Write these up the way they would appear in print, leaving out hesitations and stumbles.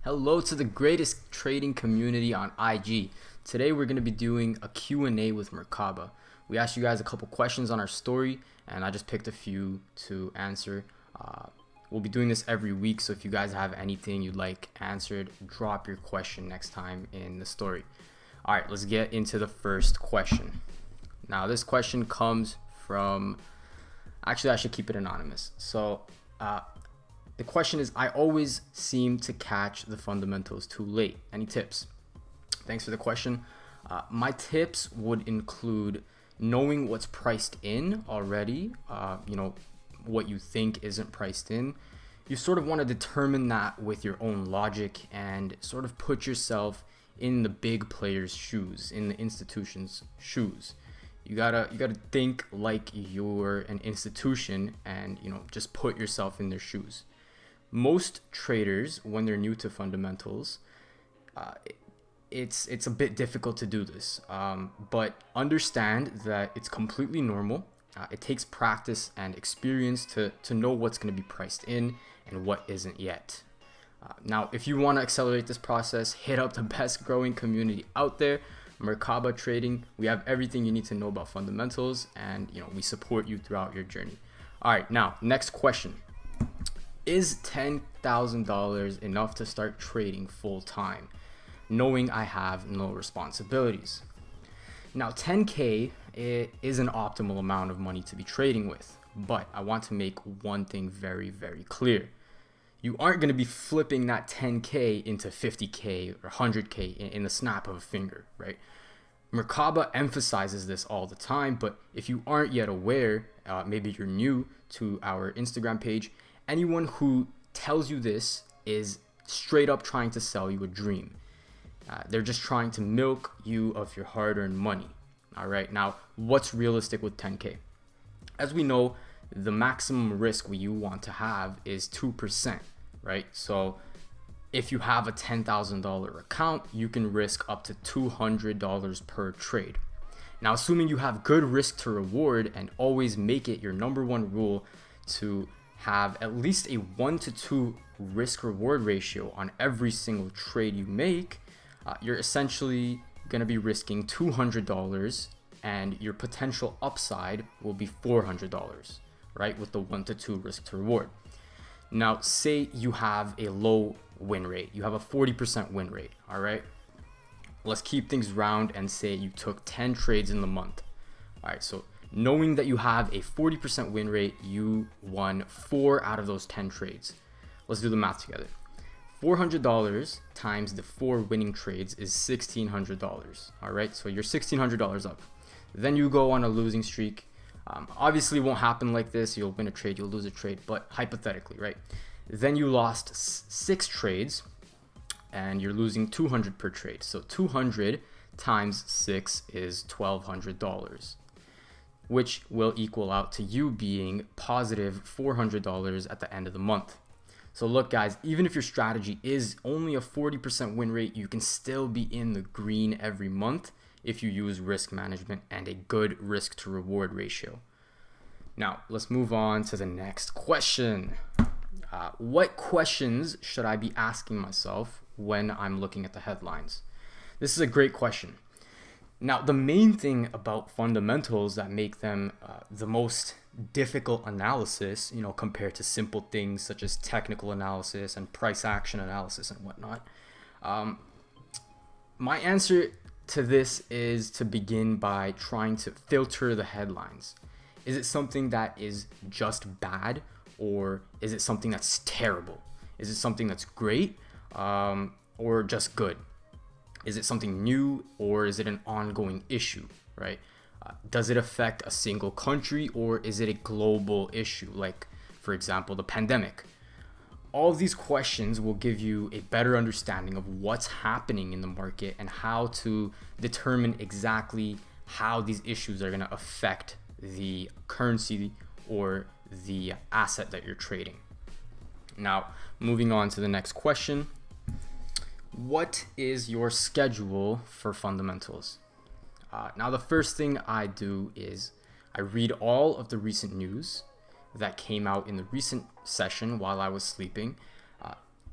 Hello to the greatest trading community on IG. Today we're going to be doing a Q&A with Merkaba. We asked you guys a couple questions on our story and I just picked a few to answer. We'll be doing this every week, so if you guys have anything you'd like answered, drop your question next time in the story. Alright, let's get into the first question. Now this question comes from, actually I should keep it anonymous. So the question is, I always seem to catch the fundamentals too late. Any tips? Thanks for the question. My tips would include knowing what's priced in already, what you think isn't priced in. You sort of want to determine that with your own logic and sort of put yourself in the big players' shoes, in the institution's shoes. You gotta think like you're an institution and just put yourself in their shoes. Most traders, when they're new to fundamentals, it's a bit difficult to do this, but understand that it's completely normal. It takes practice and experience to know what's going to be priced in and what isn't yet. Now, if you want to accelerate this process, hit up the best growing community out there, Merkaba Trading. We have everything you need to know about fundamentals, and we support you throughout your journey. All right, now next question. Is $10,000 enough to start trading full time, knowing I have no responsibilities? Now, 10K is an optimal amount of money to be trading with, but I want to make one thing very, very clear. You aren't going to be flipping that 10K into 50K or 100K in the snap of a finger, right? Merkaba emphasizes this all the time, but if you aren't yet aware, maybe you're new to our Instagram page, anyone who tells you this is straight up trying to sell you a dream. They're just trying to milk you of your hard-earned money. All right, now what's realistic with 10K? As we know, the maximum risk you want to have is 2%, right? So if you have a $10,000 account, you can risk up to $200 per trade. Now, assuming you have good risk to reward and always make it your number one rule to have at least a 1 to 2 risk reward ratio on every single trade you make, you're essentially going to be risking $200 and your potential upside will be $400, right? With the 1 to 2 risk to reward. Now, say you have a low win rate. You have a 40% win rate, all right? Let's keep things round and say you took 10 trades in the month. All right, so knowing that you have a 40% win rate, you won 4 out of those 10 trades. Let's do the math together. $400 times the 4 winning trades is $1,600. All right, so you're $1,600 up. Then you go on a losing streak. Obviously, it won't happen like this. You'll win a trade, you'll lose a trade, but hypothetically, right? Then you lost 6 trades, and you're losing $200 per trade. So 200 times 6 is $1,200, which will equal out to you being positive $400 at the end of the month. So look, guys, even if your strategy is only a 40% win rate, you can still be in the green every month if you use risk management and a good risk to reward ratio. Now, let's move on to the next question. What questions should I be asking myself when I'm looking at the headlines? This is a great question. Now, the main thing about fundamentals that make them the most difficult analysis, compared to simple things such as technical analysis and price action analysis and whatnot, my answer to this is to begin by trying to filter the headlines. Is it something that is just bad, or is it something that's terrible? Is it something that's great, or just good? Is it something new, or is it an ongoing issue, right? Does it affect a single country, or is it a global issue, like, for example, the pandemic? All of these questions will give you a better understanding of what's happening in the market and how to determine exactly how these issues are going to affect the currency or the asset that you're trading. Now, moving on to the next question. What is your schedule for fundamentals? Now, the first thing I do is I read all of the recent news that came out in the recent session while I was sleeping.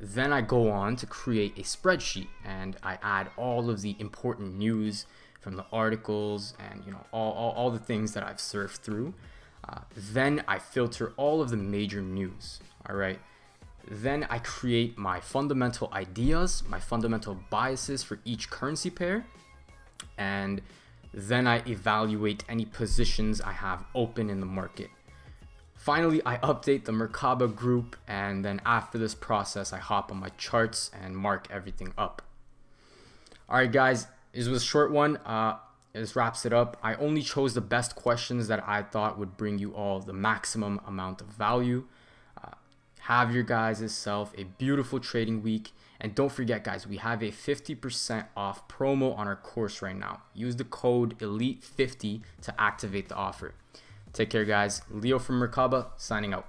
Then I go on to create a spreadsheet, and I add all of the important news from the articles and all the things that I've surfed through. Then I filter all of the major news. All right. Then I create my fundamental ideas, my fundamental biases for each currency pair, and then I evaluate any positions I have open in the market. Finally, I update the Merkaba group, and then after this process, I hop on my charts and mark everything up. All right, guys, this was a short one. This wraps it up. I only chose the best questions that I thought would bring you all the maximum amount of value. Have your guys' self a beautiful trading week. And don't forget, guys, we have a 50% off promo on our course right now. Use the code ELITE50 to activate the offer. Take care, guys. Leo from Merkaba, signing out.